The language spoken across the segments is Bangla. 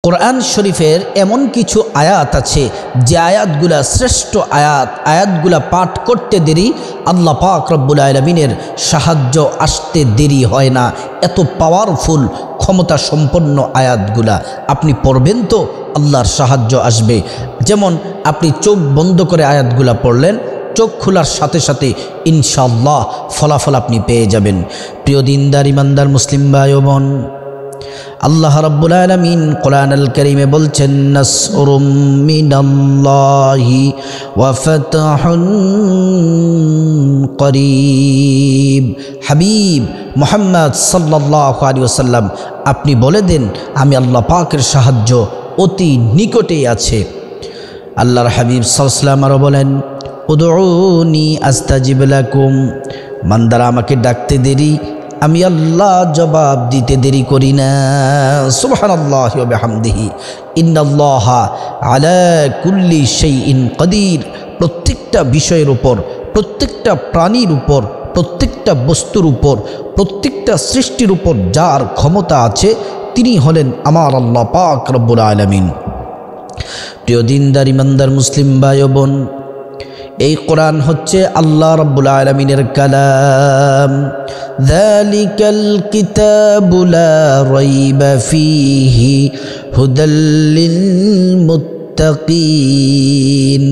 কোরআন শরীফের এমন কিছু আয়াত আছে যে আয়াতগুলা শ্রেষ্ঠ আয়াতগুলা পাঠ করতে দেরি আল্লাহ পাক রব্বুল আলামিনের সাহায্য আসতে দেরি হয় না। এত পাওয়ারফুল ক্ষমতা সম্পন্ন আয়াতগুলা আপনি পড়বেন তো আল্লাহর সাহায্য আসবে। যেমন আপনি চোখ বন্ধ করে আয়াতগুলা পড়লেন, চোখ খোলার সাথে সাথে ইনশাআল্লাহ ফলাফল আপনি পেয়ে যাবেন। প্রিয় দিনদার ইমানদার মুসলিম ভাই ও বোন, আল্লাহ রাব্বুল আলামিন কোরআনুল কারীমে বলছেন, নাসরুম মিনাল্লাহি ওয়া ফাতহুন করিব। হাবিব মুহাম্মদ সাল্লাল্লাহু আলাইহি ওয়াসাল্লাম আপনি বলে দেন, আমি আল্লাহ পাকের সাহায্য অতি নিকটেই আছে। আল্লাহর হাবিব সাল্লাল্লাহু আলাইহি ওয়াসাল্লাম আরো বলেন, উদউনি আস্তাজিব লাকুম। বান্দারা আমাকে ডাকতে দেরি, আমি আল্লাহ জবাব দিতে দেরি করি না। সুবহানাল্লাহি ওয়া বিহামদিহি ইন্নাল্লাহা আলা কুল্লি শাইইন কাদির। প্রত্যেকটা বিষয়ের উপর, প্রত্যেকটা প্রাণীর উপর, প্রত্যেকটা বস্তুর উপর, প্রত্যেকটা সৃষ্টির উপর যার ক্ষমতা আছে তিনি হলেন আমার আল্লাহ পাক রব্বুল আলামিন। প্রিয় দিনদার ইমানদার মুসলিম ভাই ও বোন, এই কোরআন হচ্ছে আল্লাহ রাব্বুল আলামিনের কালাম। যালিকাল কিতাবু লা রাইবা ফীহি হুদাল লিল মুত্তাকিন।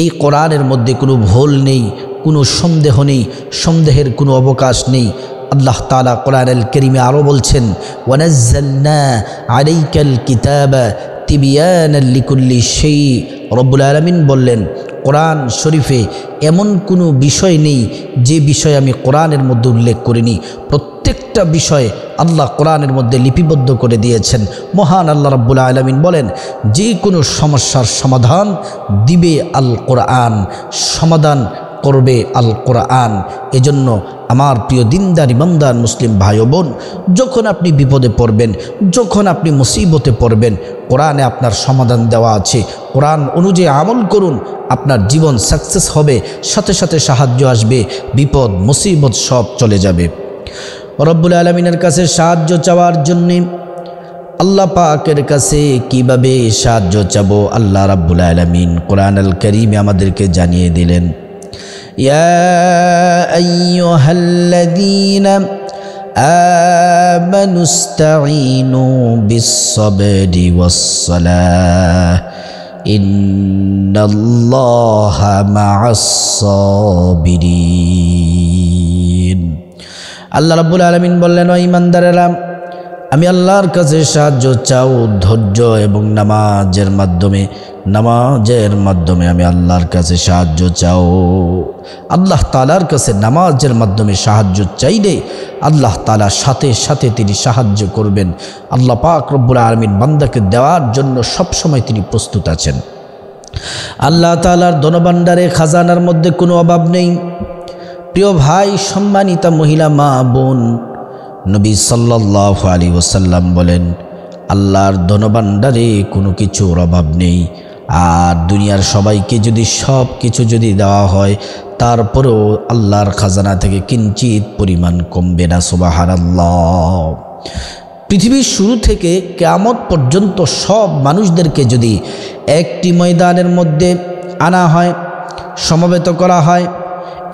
এই কোরআনের মধ্যে কোনো ভুল নেই, কোনো সন্দেহ নেই, সন্দেহের কোনো অবকাশ নেই। আল্লাহ তাআলা কোরআনুল কারীমে আরও বলছেন, ওয়া নাযালনা আলাইকাল কিতাবা তিবিয়ানাল লিকুল্লি শাই। রব্বুল আলামিন বললেন, কোরআন শরীফে এমন কোনো বিষয় নেই যে বিষয় আমি কোরআনের মধ্যে উল্লেখ করিনি। প্রত্যেকটা বিষয় আল্লাহ কোরআনের মধ্যে লিপিবদ্ধ করে দিয়েছেন। মহান আল্লাহ রাব্বুল আলামিন বলেন, যে কোনো সমস্যার সমাধান দিবে আল কোরআন, সমাধান করবে আল কোরআন। এজন্য আমার প্রিয় দিনদার ইমানদার মুসলিম ভাই ও বোন, যখন আপনি বিপদে পড়বেন, যখন আপনি মুসিবতে পড়বেন, কোরআনে আপনার সমাধান দেওয়া আছে। কোরআন অনুযায়ী আমল করুন, আপনার জীবন সাকসেস হবে, সাথে সাথে সাহায্য আসবে, বিপদ মুসিবত সব চলে যাবে। রব্বুল আলামিনের কাছে সাহায্য চাওয়ার জন্যে আল্লাহ পাকের কাছে কিভাবে সাহায্য চাবো আল্লাহ রাব্বুল আলামিন কোরআনুল কারীমে আমাদেরকে জানিয়ে দিলেন। ইয়া আইয়ুহাল্লাযীনা আমানুস্তাঈনু বিস-সাবরি ওয়াস-সালাহ ইন্নাল্লাহা মা'আস-সাবিরিন। আল্লাহ রাব্বুল আলামিন বললেন, ও ঈমানদারেরা, আমি আল্লাহর কাছে সাহায্য চাও ধৈর্য এবং নামাজের মাধ্যমে আমি আল্লাহর কাছে সাহায্য চাও। আল্লাহ তাআলার কাছে নামাজের মাধ্যমে সাহায্য চাইলে আল্লাহ তাআলা সাথে সাথে তিনি সাহায্য করবেন। আল্লাহ পাক রব্বুল আলামিন বান্দাকে দেওয়ার জন্য সবসময় তিনি প্রস্তুত আছেন। আল্লাহ তাআলার ধনভাণ্ডারে খাজানার মধ্যে কোনো অভাব নেই। প্রিয় ভাই, সম্মানিতা মহিলা, মা বোন, নবী সাল্লাল্লাহু আলাইহি ওয়াসাল্লাম বলেন, আল্লাহর ধনভাণ্ডারে কোনো কিছুর অভাব নেই। আর দুনিয়ার সবাইকে যদি সব কিছু যদি দেওয়া হয়, তারপরেও আল্লাহর খাজানা থেকে কিঞ্চিত পরিমাণ কমবে না। সুবহানাল্লাহ। পৃথিবীর শুরু থেকে কিয়ামত পর্যন্ত সব মানুষদেরকে যদি একটি ময়দানের মধ্যে আনা হয়, সমবেত করা হয়,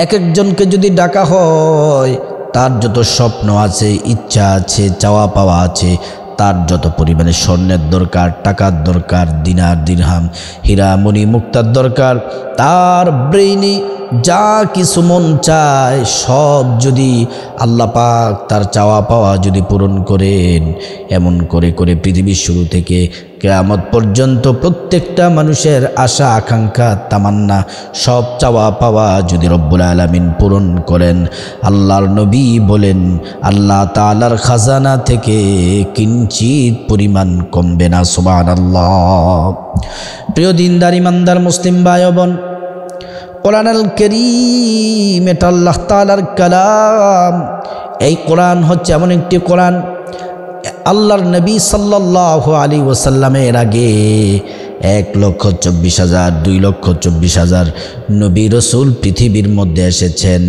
এক একজনকে যদি ডাকা হয়, তার যত স্বপ্ন আছে, ইচ্ছা আছে, চাওয়া পাওয়া আছে, তার যত পরিমাণে স্বর্ণের দরকার, টাকার দরকার, দিনার দিরহাম, হীরা মণি মুক্তার দরকার, তার ব্রেইনে যা কিছু মন চায় সব যদি আল্লাহ পাক তার চাওয়া পাওয়া যদি পূরণ করেন, এমন করে করে পৃথিবীর শুরু থেকে কিয়ামত পর্যন্ত প্রত্যেকটা মানুষের আশা আকাঙ্ক্ষা তামান্না সব চাওয়া পাওয়া যদি রব্বুল আলামিন পূরণ করেন, আল্লাহর নবী বলেন আল্লাহ তাআলার খাজানা থেকে কিঞ্চিত পরিমাণ কমবে না। সুবহানাল্লাহ। প্রিয় দিনদার ইমানদার মুসলিম ভাই ও বোন, কোরআনুল কারীম এটা আল্লাহ তাআলার কালাম। এই কোরআন হচ্ছে এমন একটি কোরআন, আল্লাহর নবী সাল্লাল্লাহু আলাইহি ওয়াসাল্লামের আগে 1,24,000 2,24,000 নবী রসুল পৃথিবীর মধ্যে এসেছেন।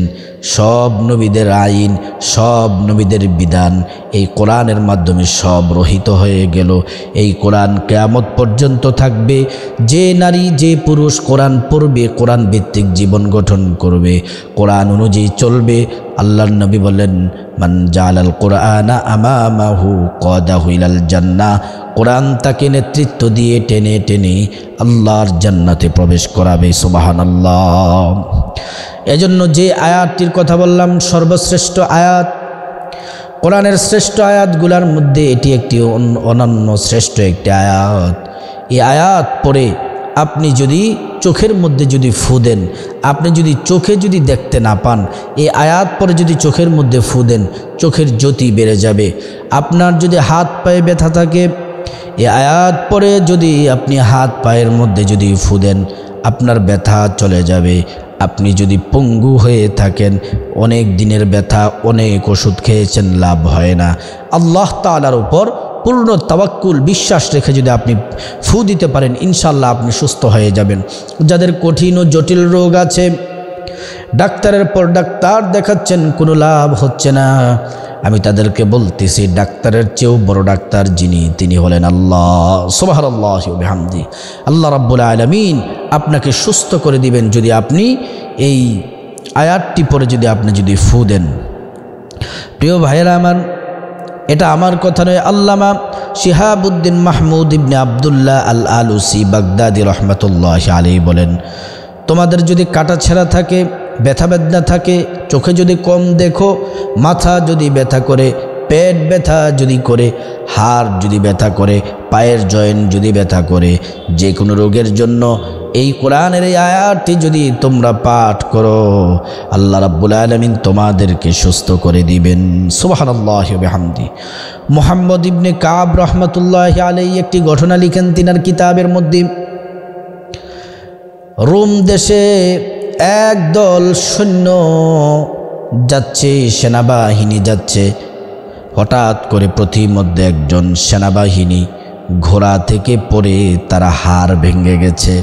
সব নবীদের আইন, সব নবীদের বিধান এই কোরআনের মাধ্যমে সব রহিত হয়ে গেল। এই কোরআন কিয়ামত পর্যন্ত থাকবে। যে নারী যে পুরুষ কোরআন পড়বে, কোরআন ভিত্তিক জীবন গঠন করবে, কোরআন অনুযায়ী চলবে, আল্লাহর নবী বলেন, মান জালাল কোরআনা আমামাহু কাদাহু ইলাল জান্নাহ, কোরআন তাকে নেতৃত্ব দিয়ে টেনে টেনে আল্লাহর জান্নাতে প্রবেশ করাবে। সুবহানাল্লাহ। এজন্য যে আয়াতটির কথা বললাম সর্বশ্রেষ্ঠ আয়াত, কোরআনের শ্রেষ্ঠ আয়াতগুলোর মধ্যে এটি একটি অনন্য শ্রেষ্ঠ একটি আয়াত। এই আয়াত পড়ে আপনি যদি চোখের মধ্যে যদি ফু দেন, আপনি যদি চোখে যদি দেখতে না পান, এই আয়াত পরে যদি চোখের মধ্যে ফু দেন, চোখের জ্যোতি বেড়ে যাবে। আপনার যদি হাত পায়ে ব্যথা থাকে, এই আয়াত পরে যদি আপনি হাত পায়ের মধ্যে যদি ফু দেন, আপনার ব্যথা চলে যাবে। আপনি যদি পঙ্গু হয়ে থাকেন, অনেক দিনের ব্যথা, অনেক ওষুধ খেয়েছেন, লাভ হয় না, আল্লাহ তাআলার উপর পূর্ণ তাওয়াক্কুল বিশ্বাস রেখে যদি আপনি ফু দিতে পারেন, ইনশাল্লাহ আপনি সুস্থ হয়ে যাবেন। যাদের কঠিন ও জটিল রোগ আছে, ডাক্তারের পর ডাক্তার দেখাচ্ছেন, কোনো লাভ হচ্ছে না, আমি তাদেরকে বলতেছি ডাক্তারের চেয়েও বড় ডাক্তার যিনি, তিনি হলেন আল্লাহ। সুবহানাল্লাহি ওয়া বিহামদিহি। আল্লাহ রাব্বুল আলামিন আপনাকে সুস্থ করে দিবেন যদি আপনি এই আয়াতটি পরে যদি আপনি যদি ফু দেন। প্রিয় ভাইয়েরা আমার, এটা আমার কথা নয়, আল্লামা শিহাবুদ্দিন মাহমুদ ইবনে আবদুল্লাহ আল আলুসি বাগদাদি রহমতুল্লাহি আলাইহি বলেন, তোমাদের যদি কাটা ছেঁড়া থাকে, ব্যথা বেদনা থাকে, চোখে যদি কম দেখো, মাথা যদি ব্যথা করে, পেট ব্যথা যদি করে, হাড় যদি ব্যথা করে, পায়ের জয়েন্ট যদি ব্যথা করে, যে কোনো রোগের জন্য এই কোরআনের এই আয়াতটি যদি তোমরা পাঠ করো, আল্লাহ রাব্বুল আলামিন তোমাদেরকে সুস্থ করে দিবেন। সুবহানাল্লাহি ওয়া বিহামদিহি। মুহাম্মদ ইবনে কাব রহমতুল্লাহি আলাইহি একটি ঘটনা লিখেন তিনার কিতাবের মধ্যে। রোম দেশে একদল সৈন্য যাচ্ছে, সেনাবাহিনী যাচ্ছে। হঠাৎ করে প্রতিমধ্যে একজন সেনাবাহিনী ঘোড়া থেকে পড়ে তারা হাড় ভেঙে গেছে।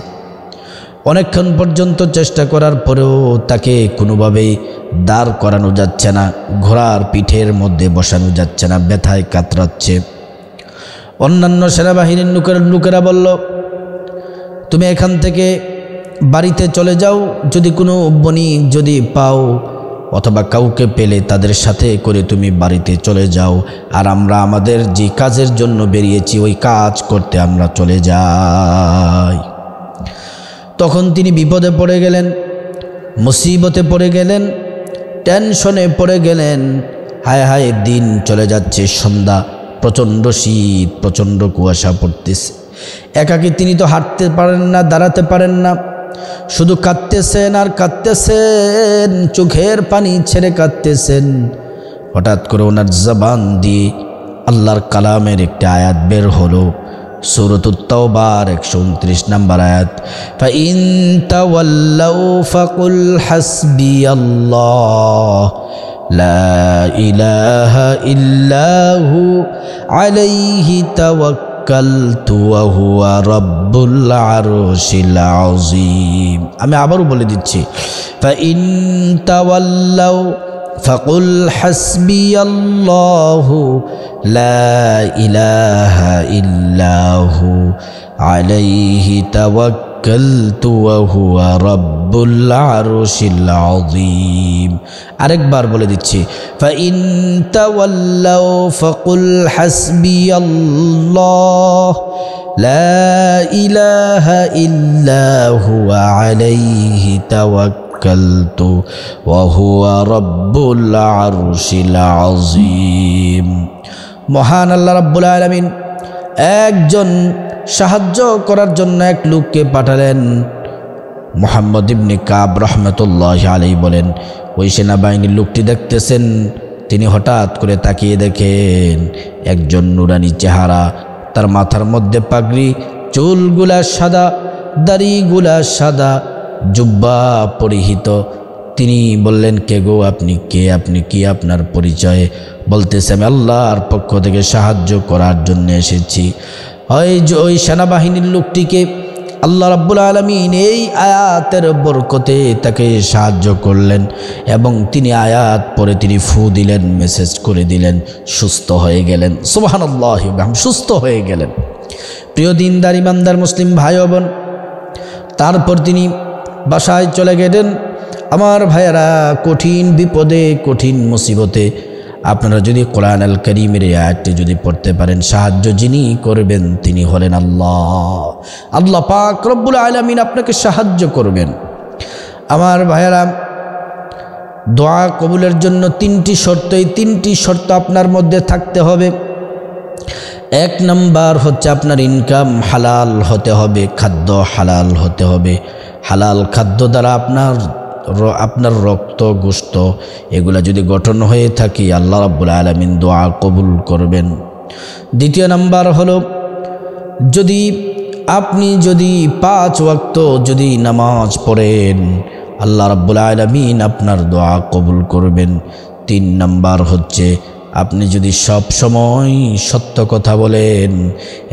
অনেকক্ষণ পর্যন্ত চেষ্টা করার পরেও তাকে কোনোভাবেই দাঁড় করানো যাচ্ছে না, ঘোড়ার পিঠের মধ্যে বসানো যাচ্ছে না, ব্যথায় কাতরাচ্ছে। অন্যান্য সেনাবাহিনীর লোকেরা বলল, তুমি এখান থেকে বাড়িতে চলে যাও, যদি কোনো বণিক যদি পাও অথবা কাউকে পেলে তাদের সাথে করে তুমি বাড়িতে চলে যাও, আর আমরা আমাদের যে কাজের জন্য বেরিয়েছি ওই কাজ করতে আমরা চলে যাই। তখন তিনি বিপদে পড়ে গেলেন, মুসিবতে পড়ে গেলেন, টেনশনে পড়ে গেলেন। হায় হায়, দিন চলে যাচ্ছে, সন্ধ্যা, প্রচণ্ড শীত, প্রচণ্ড কুয়াশা পড়তেছে। একাকী তিনি তো হাঁটতে পারেন না, দাঁড়াতে পারেন না, শুধু কাঁদতেছেন আর কাঁদতেছেন, চোখের পানি ছেড়ে কাঁদতেছেন। হঠাৎ করে ওনার জবান দিয়ে আল্লাহর কালামের একটি আয়াত বের হলো, সূরাতুত তাওবার 129 নম্বর আয়াত, ফাইন তাওয়াল্লাউ ফাকুল হাসবিয়াল্লাহ লা ইলাহা ইল্লাহু আলাইহি তাওয়াক্কালতু ওয়া হুয়া রাব্বুল আরশিল আযীম। আমি আবারও বলে দিচ্ছি, ফাইন তাওয়াল্লাউ ফাকুল হাসবিয়াল্লাহু লা ইলাহা ইল্লাহু আলাইহি তাওয়াক্কালতু ওয়া হুয়া রাব্বুল আরশিল আযীম। আরেকবার বলে দিচ্ছি, ফাইন তাওয়াল্লাউ ফাকুল হাসবিয়াল্লাহ লা ইলাহা ইল্লাহু আলাইহি তাওয়াক্কালতু ওয়া হুয়া রাব্বুল আরশিল আযীম। মহান আল্লাহ রাব্বুল আলামিন একজন সাহায্য করার জন্য এক লোককে পাঠালেন। মুহাম্মদ ইবনে কাব রহমতুল্লাহি আলাইহি বলেন, ওই সেনাবাহিনীর লোকটি দেখতেছেন, তিনি হঠাৎ করে তাকিয়ে দেখেন একজন নুরানি চেহারা, তার মাথার মধ্যে পাগড়ি, চুলগুলা সাদা, দাড়িগুলা সাদা, জুব্বা পরিহিত। তিনি বললেন, কে গো আপনি কে, আপনি কি, আপনার পরিচয়? বলতেছে, আমি আল্লাহর পক্ষ থেকে সাহায্য করার জন্য এসেছি। ওই সেনাবাহিনীর লোকটিকে আল্লাহ রাব্বুল আলামিন এই আয়াতের বরকতে তাকে সাহায্য করলেন এবং তিনি আয়াত পরে তিনি ফু দিলেন, মেসেজ করে দিলেন, সুস্থ হয়ে গেলেন। সুবহানাল্লাহ, সুস্থ হয়ে গেলেন। প্রিয় দিনদার ইমানদার মুসলিম ভাই বোন, তারপর তিনি বাসায় চলে গেলেন। আমার ভাইয়েরা, কঠিন বিপদে, কঠিন মুসিবতে আপনারা যদি কোরআন আল কারীমের এই আয়াতটি যদি পড়তে পারেন, সাহায্য যিনি করবেন তিনি হলেন আল্লাহ। আল্লাহ পাক রব্বুল আলামিন আপনাকে সাহায্য করবেন। আমার ভাইয়েরা, দোয়া কবুলের জন্য তিনটি শর্ত, এই তিনটি শর্ত আপনার মধ্যে থাকতে হবে। এক নাম্বার হচ্ছে আপনার ইনকাম হালাল হতে হবে, খাদ্য হালাল হতে হবে। হালাল খাদ্য দ্বারা আপনার রক্ত গোশত এগুলা যদি গঠন হয়ে থাকে, আল্লাহ রাব্বুল আলামিন দোয়া কবুল করবেন। দ্বিতীয় নাম্বার হলো, আপনি যদি 5 ওয়াক্ত যদি নামাজ পড়েন, আল্লাহ রাব্বুল আলামিন আপনার দোয়া কবুল করবেন। 3 নাম্বার হচ্ছে, আপনি যদি সব সময় সত্য কথা বলেন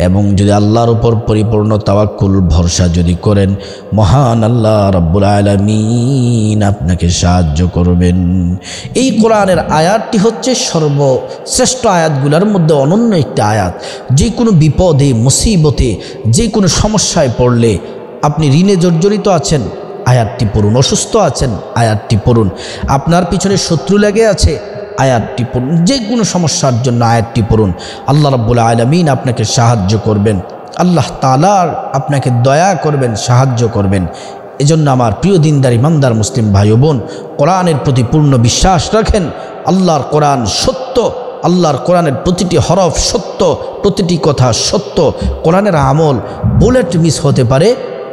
এবং যদি আল্লাহর উপর পরিপূর্ণ তাওয়াক্কুল ভরসা যদি করেন, মহান আল্লাহ রাব্বুল আলামিন আপনাকে সাহায্য করবেন। এই কোরআনের আয়াতটি হচ্ছে সর্বশ্রেষ্ঠ আয়াতগুলোর মধ্যে অনন্য একটি আয়াত। যে কোনো বিপদে, মুসিবতে, যে কোনো সমস্যায় পড়লে, আপনি ঋণে জর্জরিত আছেন, আয়াতটি পড়ুন। অসুস্থ আছেন, আয়াতটি পড়ুন। আপনার পিছনে শত্রু লেগে আছে, আয়াতটি পড়ুন। যে কোনো সমস্যার জন্য আয়াতটি পড়ুন। আল্লাহ রাব্বুল আলামিন আপনাকে সাহায্য করবেন। আল্লাহ তাআলা আপনাকে দয়া করবেন, সাহায্য করবেন। এজন্য আমার প্রিয় দিনদার ইমানদার মুসলিম ভাই ও বোন, কোরআনের প্রতি পূর্ণ বিশ্বাস রাখেন। আল্লাহর কোরআন সত্য, আল্লাহর কোরআনের প্রতিটি হরফ সত্য, প্রতিটি কথা সত্য। কোরআনের আমল বুলেট মিস হতে পারে,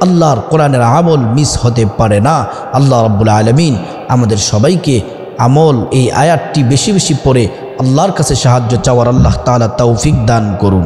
আল্লাহর কোরআনের আমল মিস হতে পারে না। আল্লাহ রাব্বুল আলামিন আমাদের সবাইকে আমল এই আয়াতটি বেশি বেশি পড়ে আল্লাহর কাছে সাহায্য চাওয়ার আল্লাহ তাআলা তৌফিক দান করুন।